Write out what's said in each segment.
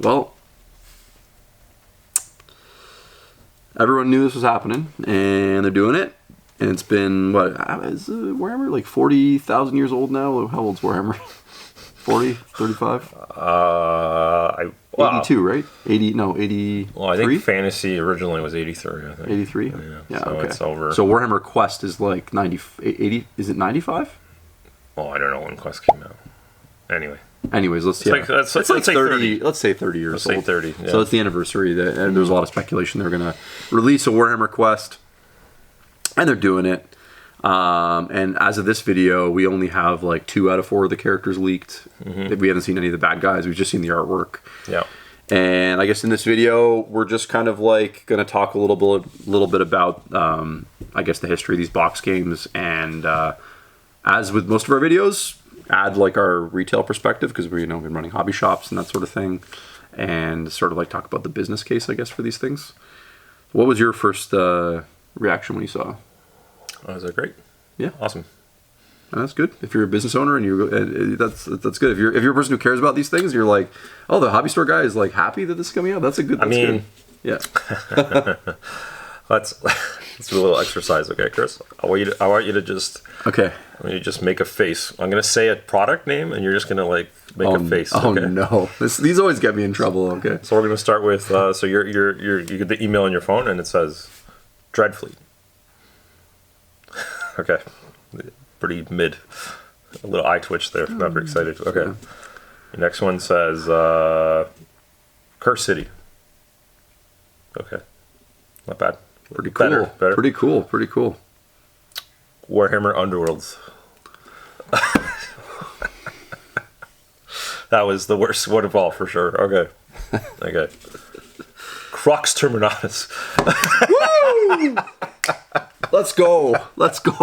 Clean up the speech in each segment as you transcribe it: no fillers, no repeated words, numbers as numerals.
Well, everyone knew this was happening, and they're doing it. And it's been, what, is Warhammer like 40,000 years old now? How old's Warhammer? 40? 35? 82, right? 80, no, 83? Well, I think Fantasy originally was 83, I think. 83? Yeah, so okay. It's over. So Warhammer Quest is like 80, is it 95? Well, I don't know when Quest came out. Anyways, let's say 30. Let's say 30 years old. Let's say 30, yeah. So it's the anniversary. There's a lot of speculation they're going to release a Warhammer Quest. And they're doing it. And as of this video, we only have like 2 out of 4 of the characters leaked. We haven't seen any of the bad guys. We've just seen the artwork. Yeah. And I guess in this video, we're just kind of like going to talk a little bit about, I guess, the history of these box games. And as with most of our videos, add like our retail perspective, because we've been running hobby shops and that sort of thing. And sort of like talk about the business case, I guess, for these things. What was your first reaction when you saw? Oh, is that great? Yeah, awesome. That's good. If you're a business owner and that's good. If you're a person who cares about these things, you're like, oh, the hobby store guy is like happy that this is coming out. That's good. Good. Yeah. Let's do a little exercise, okay, Chris? I want you to just make a face. I'm gonna say a product name, and you're just gonna like make a face. Oh okay? no! These always get me in trouble. Okay. So we're gonna start with so you get the email on your phone, and it says Dreadfleet. Okay, pretty mid. A little eye twitch there. Not very excited. Okay. Yeah. The next one says Curse City. Okay, not bad. Pretty cool. Better. Pretty cool. Warhammer Underworlds. That was the worst one of all for sure. Okay. Crux Terminatus. Woo! Let's go.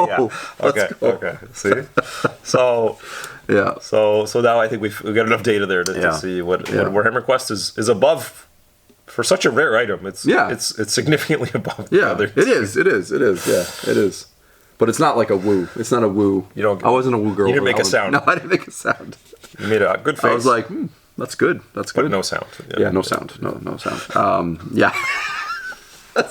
Yeah. Okay. See? So yeah. So now I think we've got enough data there to see what Warhammer Quest is above. For such a rare item, it's significantly above. Yeah, it is. Yeah, it is. But it's not like a woo. It's not a woo. I wasn't a woo girl. You didn't make a sound. No, I didn't make a sound. You made a good face. I was like, that's good. That's good. But no sound. Yeah, no sound. No sound. Yeah. I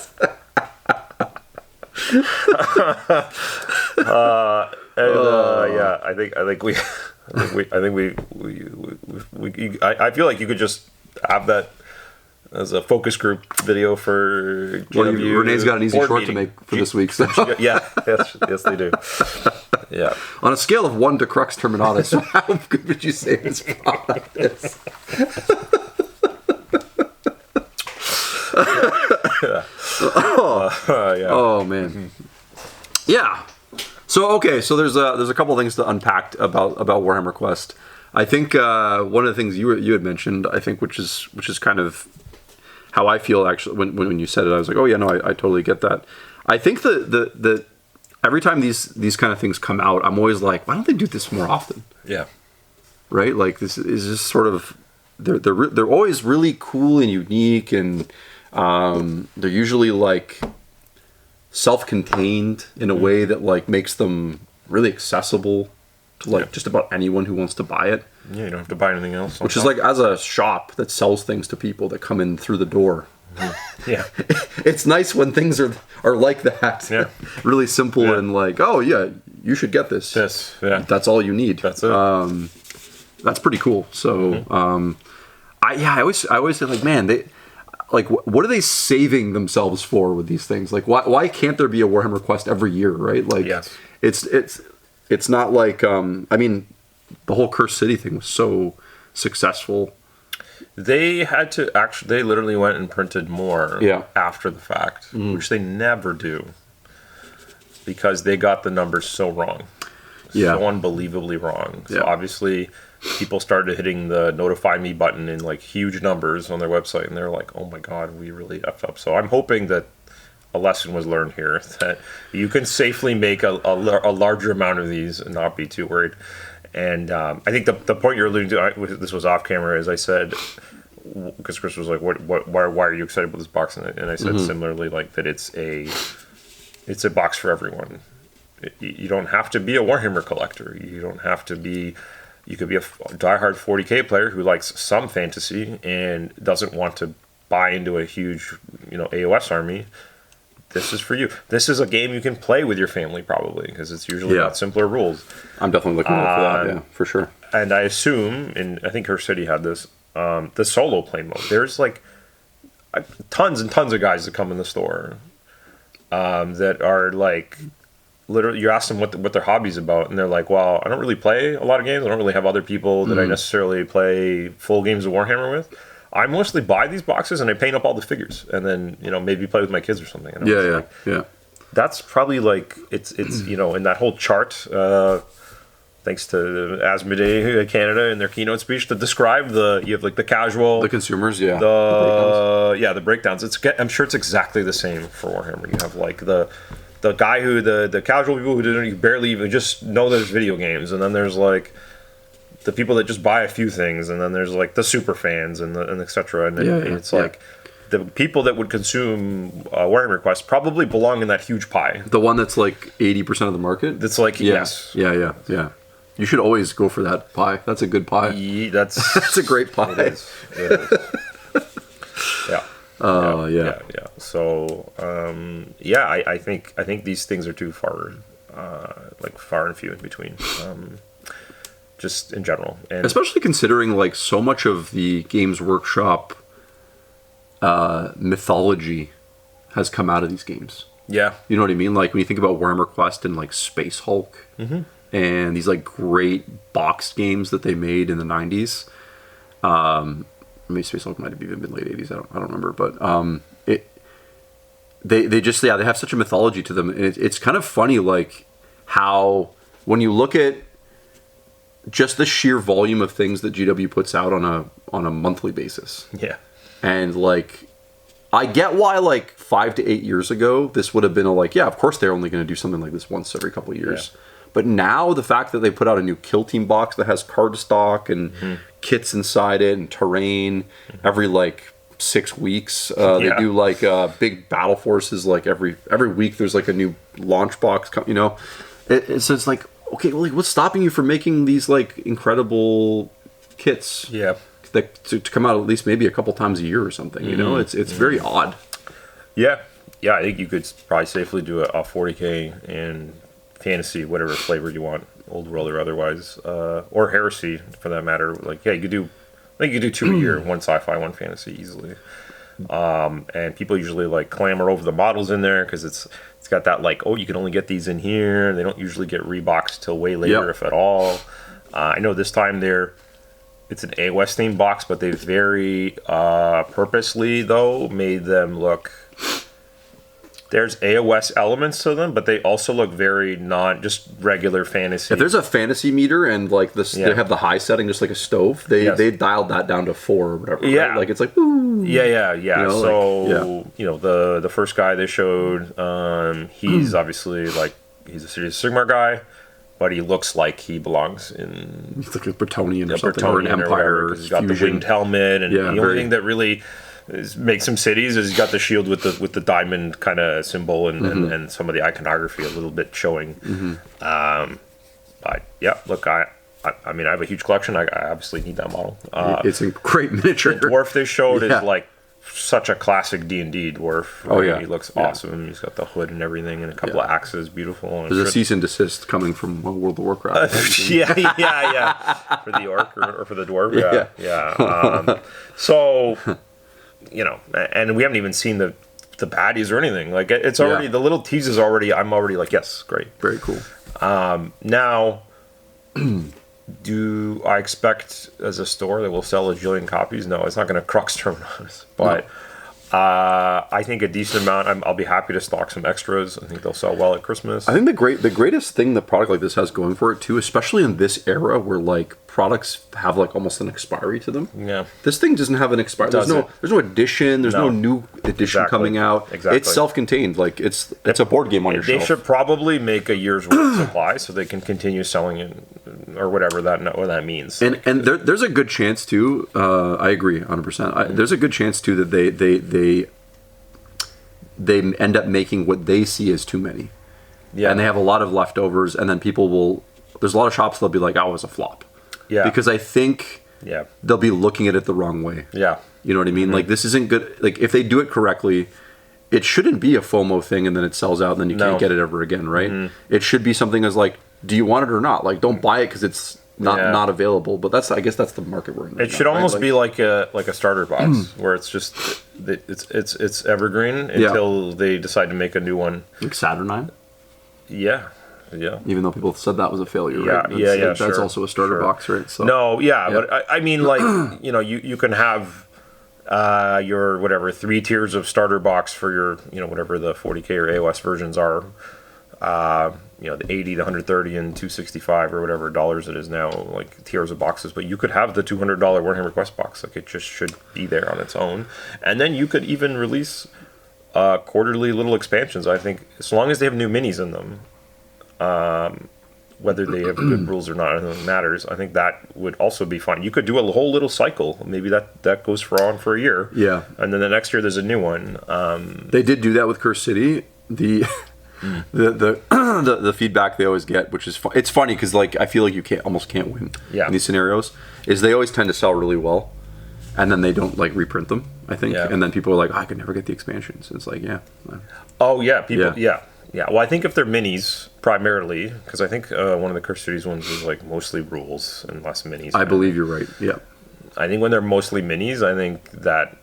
feel like you could just have that as a focus group video for GW. Renee's got an easy short meeting to make for this week. So. Yes, they do. Yeah. On a scale of 1 to Crux Terminatus, how good would you say this product is? Oh man. Yeah. So there's a couple things to unpack about Warhammer Quest. I think one of the things you had mentioned, I think, which is kind of how I feel actually when you said it, I was like, oh yeah, no, I totally get that. I think the every time these kind of things come out, I'm always like, why don't they do this more often? Yeah. Right. Like this is just sort of they're always really cool and unique, and they're usually like self-contained in a way that like makes them really accessible to like just about anyone who wants to buy it. Yeah, you don't have to buy anything else. Which is like, as a shop that sells things to people that come in through the door. Yeah. It's nice when things are like that. Yeah. Really simple and like, oh yeah, you should get this. Yes. Yeah. That's all you need. That's it. That's pretty cool. So, I always say like, man, they like, what are they saving themselves for with these things? Like, why can't there be a Warhammer Quest every year, right? Like, yes. It's not like, I mean, the whole Curse City thing was so successful. They had to they literally went and printed more after the fact, which they never do, because they got the numbers so wrong. So unbelievably wrong. So obviously people started hitting the notify me button in like huge numbers on their website, and they're like, oh my God, we really effed up. So I'm hoping that a lesson was learned here, that you can safely make a larger amount of these and not be too worried. And I think the point you're alluding to, this was off camera, as I said, because Chris was like, why are you excited about this box? And I said similarly, like, that it's a box for everyone. You don't have to be a Warhammer collector. You don't have to be You could be a diehard 40K player who likes some fantasy and doesn't want to buy into a huge, AOS army. This is for you. This is a game you can play with your family, probably, because it's usually got simpler rules. I'm definitely looking forward for that, for sure. And I assume, and I think Her City had this, the solo play mode. There's like tons and tons of guys that come in the store that are like, literally, you ask them what their hobby's about, and they're like, well, I don't really play a lot of games. I don't really have other people that I necessarily play full games of Warhammer with. I mostly buy these boxes and I paint up all the figures, and then maybe play with my kids or something. And yeah. That's probably like it's in that whole chart. Thanks to Asmodee Canada in their keynote speech to describe you have like the casual, the consumers, the breakdowns. I'm sure it's exactly the same for Warhammer. You have like the guy who the casual people who barely even just know there's video games, and then there's like the people that just buy a few things, and then there's like the super fans and etc. And it's like the people that would consume Warhammer Quest probably belong in that huge pie. The one that's like 80% of the market. That's like yes, yeah. You should always go for that pie. That's a good pie. That's a great pie. It is. Yeah. Yeah. So, I think these things are too far, far and few in between. Just in general, and especially considering like so much of the Games Workshop mythology has come out of these games. Yeah, you know what I mean. Like when you think about Warhammer Quest and like Space Hulk, and these like great boxed games that they made in the 90s. Maybe Space Hulk might have even been late 80s. I don't remember, but they just they have such a mythology to them, and it's kind of funny like how when you look at just the sheer volume of things that GW puts out on a monthly basis. Yeah. And like I get why like 5 to 8 years ago this would have been of course they're only going to do something like this once every couple of years. Yeah. But now the fact that they put out a new Kill Team box that has card stock and kits inside it and terrain every like 6 weeks. They do like big battle forces like every week there's like a new launch box, it's like, okay, well, like, what's stopping you from making these like incredible kits? Yeah, that to come out at least maybe a couple times a year or something. It's very odd. Yeah. I think you could probably safely do a 40K and fantasy, whatever flavor you want, old world or otherwise, or heresy for that matter. Like, you could do. I think you could do 2 a year, one sci-fi, one fantasy easily. And people usually like clamor over the models in there because it's got that like, oh, you can only get these in here. They don't usually get reboxed till way later, if at all. I know this time it's an AOS themed box, but they very purposely though made them look. There's AOS elements to them, but they also look very not just regular fantasy. If there's a fantasy meter and like this, they have the high setting just like a stove. They dialed that down to 4 or whatever. Yeah, right? Like it's like ooh. Yeah. The first guy they showed, he's obviously like he's a City of Sigmar guy, but he looks like he belongs in he's like a Bretonnian or something, or an Empire. He's got the winged helmet, and the only thing that really makes him cities is he's got the shield with the diamond kind of symbol and some of the iconography a little bit showing. But yeah, look, I mean I have a huge collection. I obviously need that model. It's a great miniature. The dwarf they showed is like such a classic D&D dwarf. Oh yeah, he looks awesome. He's got the hood and everything, and a couple of axes, beautiful. And there's a cease and desist coming from World of Warcraft. Yeah, for the orc or for the dwarf. Yeah. So. And we haven't even seen the baddies or anything. Like it's already the little teases already. I'm already like, yes, great, very cool. Now, do I expect as a store that will sell a jillion copies? No, it's not going to crux term on us. But I think a decent amount. I'll be happy to stock some extras. I think they'll sell well at Christmas. I think the greatest thing the product like this has going for it too, especially in this era where like products have like almost an expiry to them. Yeah, this thing doesn't have an expiry. There's no edition. There's no new edition coming out. Exactly. It's self-contained. Like it's a board game on your shelf. They should probably make a year's worth of supply so they can continue selling it or whatever that means. And there's a good chance too. I agree 100%. There's a good chance too that they end up making what they see as too many. Yeah. And they have a lot of leftovers, and then people will. There's a lot of shops that'll be like, "Oh, it was a flop." Yeah. Because I think they'll be looking at it the wrong way. Yeah. You know what I mean? Like, this isn't good. Like, if they do it correctly, it shouldn't be a FOMO thing and then it sells out and then you can't get it ever again, right? It should be something as like, do you want it or not? Like, don't buy it because it's not available. But I guess that's the market we're in. It should almost be like a starter box where it's just it's evergreen until they decide to make a new one. Like Saturnine? Yeah. Yeah. Even though people said that was a failure, right? That's also a starter box, right? So no, but I mean, like, you know, you can have your whatever 3 tiers of starter box for your, you know, whatever the 40K or AOS versions are. You know, the 80, the 130, and 265 or whatever dollars it is now, like tiers of boxes. But you could have the $200 Warhammer Quest box. Like, it just should be there on its own. And then you could even release quarterly little expansions. I think as long as they have new minis in them. Whether they have good rules or not, I don't think it matters. I think that would also be fine. You could do a whole little cycle. Maybe that goes on for a year. Yeah. And then the next year there's a new one. They did do that with Curse City. The feedback they always get, which is it's funny because like I feel like you almost can't win in these scenarios. Is they always tend to sell really well, and then they don't like reprint them. I think, and then people are like, I could never get the expansions. It's like, oh yeah, people, yeah. Well, I think if they're minis primarily, because I think one of the Curse Cities ones is like mostly rules and less minis. I believe you're right. Yeah. I think when they're mostly minis, I think that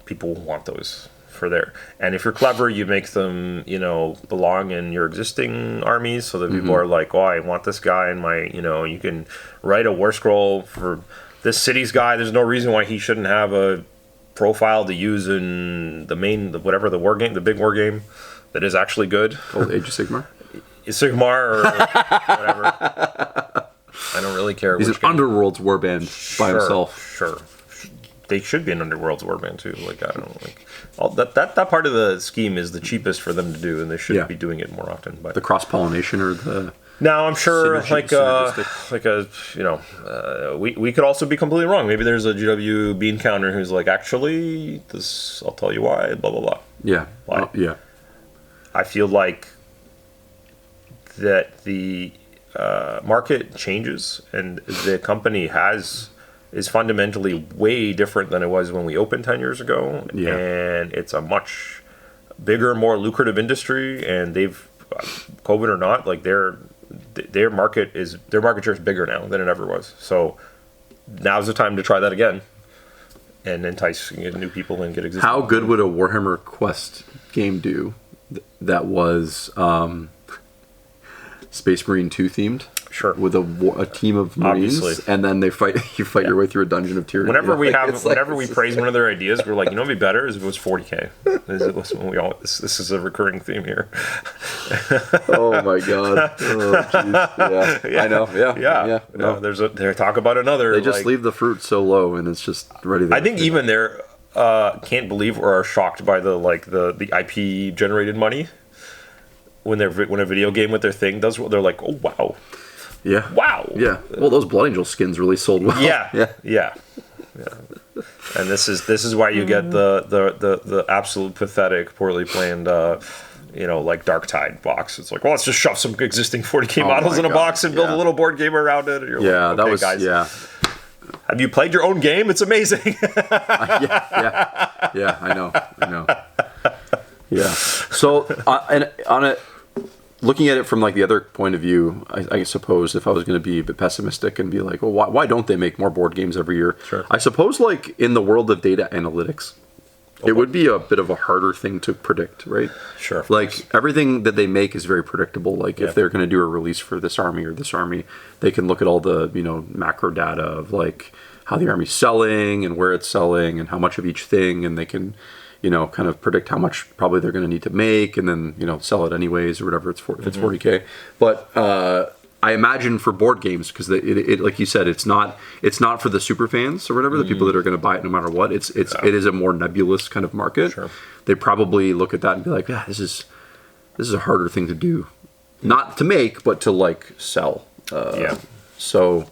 people want those for their. And if you're clever, you make them, you know, belong in your existing armies, so that people are like, oh, I want this guy in my, you know, you can write a war scroll for this city's guy. There's no reason why he shouldn't have a profile to use in the main, whatever the war game, the big war game. That is actually good. Called Age of Sigmar? Sigmar or whatever. I don't really care. He's an Underworld's warband by himself. Sure. They should be an Underworld's warband too. Like, I don't know. Like, all that part of the scheme is the cheapest for them to do, and they should be doing it more often. But the cross pollination or the. Now I'm sure, like a you know, we could also be completely wrong. Maybe there's a GW bean counter who's like, actually, this I'll tell you why. Blah blah blah. Yeah. Why? Yeah. I feel like that the market changes and the company is fundamentally way different than it was when we opened 10 years ago. Yeah. And it's a much bigger, more lucrative industry. And they've, COVID or not, like their market share is bigger now than it ever was. So now's the time to try that again and entice new people and get existing. How good would a Warhammer Quest game do? That was Space Marine 2 themed. Sure. With a team of Marines, obviously. And then you fight your way through a dungeon of tyranny. Whenever we praise one of their ideas, we're like, you know, what'd be better is if it was 40K. This is a recurring theme here. Oh my god. Oh jeez. Yeah. I know. Yeah. No. They talk about another. They just leave the fruit so low, and it's just ready. I think even they're can't believe or are shocked by the IP generated money when a video game with their thing does. They're like, oh wow. Yeah. Wow. Yeah. Well, those Blood Angel skins really sold well. Yeah. And this is why you get the absolute pathetic, poorly planned, you know, like Dark Tide box. It's like, well, let's just shove some existing 40K models in a box and build a little board game around it. And you're like, okay, that was guys. Yeah. Have you played your own game? It's amazing. Yeah. I know. Yeah. So, and on it. Looking at it from like the other point of view, I suppose if I was going to be a bit pessimistic and be like, well, why don't they make more board games every year? Sure. I suppose like in the world of data analytics, it would be a bit of a harder thing to predict, right? Sure. Like everything that they make is very predictable. Like if they're going to do a release for this army or this army, they can look at all the, you know, macro data of like how the army's selling and where it's selling and how much of each thing, and they can, you know, kind of predict how much probably they're going to need to make and then, you know, sell it anyways or whatever if it's 40K. But I imagine for board games, because it like you said, it's not for the super fans or whatever, the people that are going to buy it no matter what. It is a more nebulous kind of market. Sure. They probably look at that and be like, this is a harder thing to do. Not to make, but to like sell. So,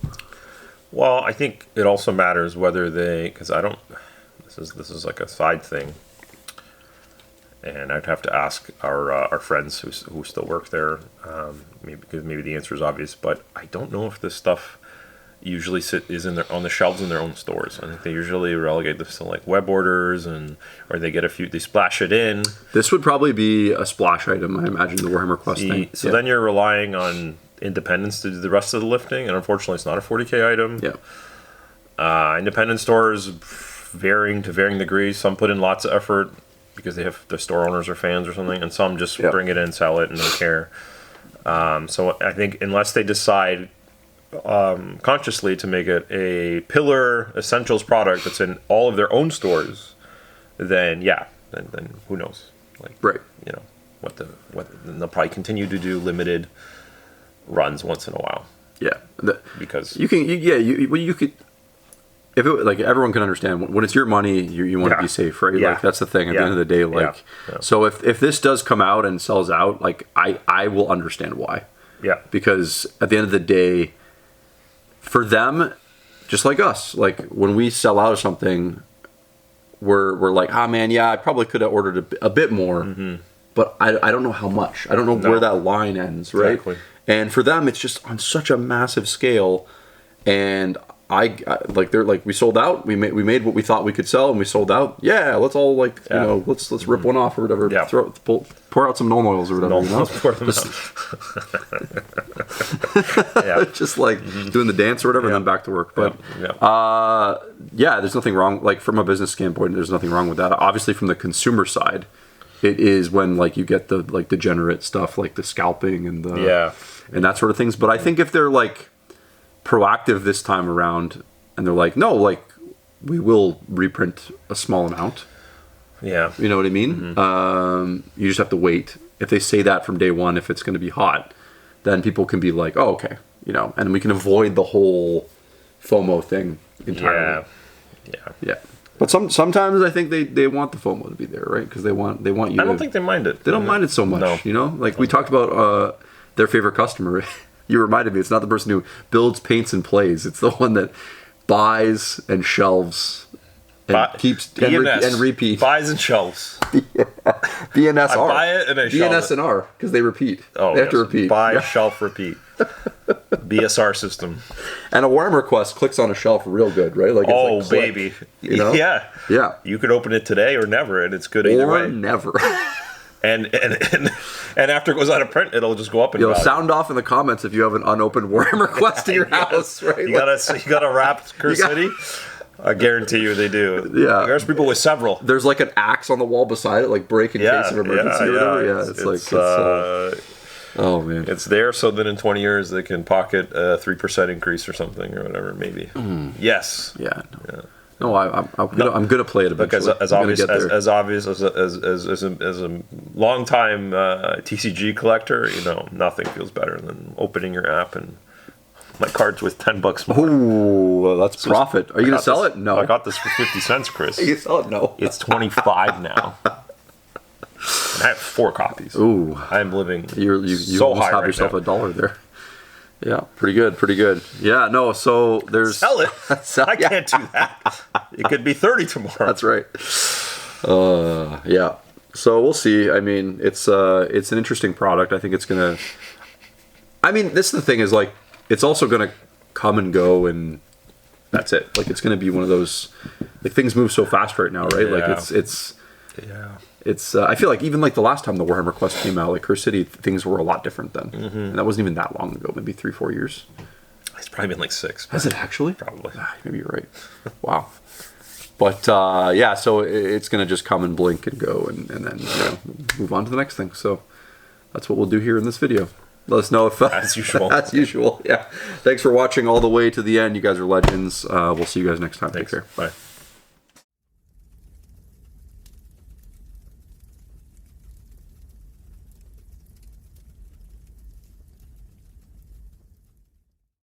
well, I think it also matters whether because I don't. This is like a side thing, and I'd have to ask our friends who still work there. Maybe the answer is obvious, but I don't know if this stuff usually is on the shelves in their own stores. I think they usually relegate this to like web orders, or they get they splash it in. This would probably be a splash item, I imagine, the Warhammer Quest thing. So then you're relying on independents to do the rest of the lifting, and unfortunately it's not a 40K item. Yeah. Independent stores, varying degrees. Some put in lots of effort because they have the store owners or fans or something, and some just bring it in, sell it, and don't care. So I think unless they decide consciously to make it a pillar essentials product that's in all of their own stores, then then who knows? Like, right. You know what they'll probably continue to do limited runs once in a while. Yeah, because you could. If it, like, everyone can understand when it's your money, you want to be safe, right? Like, that's the thing. At the end of the day, like, so if this does come out and sells out, like, I will understand why. Yeah. Because at the end of the day, for them, just like us, like, when we sell out of something, we're like, man, I probably could have ordered a bit more, but I don't know how much. I don't know where that line ends, right? Exactly. And for them, it's just on such a massive scale, and I like, they're like, we sold out. We made what we thought we could sell, and we sold out. Yeah, let's all, like, you know, let's rip one off or whatever. Yeah. Pour out some null oils or whatever. You know? Pour them out. Just like doing the dance or whatever, and then back to work. But there's nothing wrong. Like, from a business standpoint, there's nothing wrong with that. Obviously, from the consumer side, it is when, like, you get the, like, degenerate stuff, like the scalping and the and that sort of things. But I think if they're, like, proactive this time around, and they're like, no, like, we will reprint a small amount. Yeah. You know what I mean? You just have to wait. If they say that from day one, if it's going to be hot, then people can be like, oh, okay, you know, and we can avoid the whole FOMO thing entirely. Yeah. But sometimes I think they want the FOMO to be there, right? Because they want you. I don't think they mind it. They don't mind it so much, you know? Like, we talked about their favorite customer. You reminded me, it's not the person who builds, paints, and plays. It's the one that buys and shelves and keeps and repeats. Buys and shelves. BNSR. I buy it and I shelve it. BNSR, because they repeat. Oh, they have to repeat. Buy, shelf, repeat. BSR system. And a Warhammer Quest clicks on a shelf real good, right? Like, it's like, baby. You know? Yeah. You could open it today or never, and it's good either way. Or never. And after it goes out of print, it'll just go up and sound off in the comments if you have an unopened Warhammer Quest in your house, right? You got a wrapped Curse City. I guarantee you they do. Yeah. There's people with several. There's like an axe on the wall beside it, like break in case of emergency or whatever. Yeah, it's oh man. It's there so that in 20 years they can pocket a 3% increase or something or whatever, maybe. Yes. Yeah. No, I'm gonna play it eventually. Look, as obvious as a long-time TCG collector, you know, nothing feels better than opening your app and my card's worth $10 more. Ooh, that's profit. Are you gonna sell it? No, I got this for 50 cents, Chris. You sell it? No, it's 25 now. And I have 4 copies. Ooh, I'm living. You so almost high have right yourself now. $1 there. Yeah, pretty good. Yeah, no, so there's... Sell it. I can't do that. It could be 30 tomorrow. That's right. Yeah. So we'll see. I mean, it's an interesting product. I think it's going to... I mean, this is the thing is, like, it's also going to come and go, and that's it. Like, it's going to be one of those... Like, things move so fast right now, right? Yeah. Like, it's I feel like even like the last time the Warhammer Quest came out, like Curse City, things were a lot different then. And that wasn't even that long ago, maybe 3-4 years. It's probably been like 6. Has it actually? Probably. Maybe you're right. Wow. But so it's going to just come and blink and go, and then move on to the next thing. So that's what we'll do here in this video. Let us know if... as usual. As usual, yeah. Thanks for watching all the way to the end. You guys are legends. We'll see you guys next time. Thanks. Take care. Bye.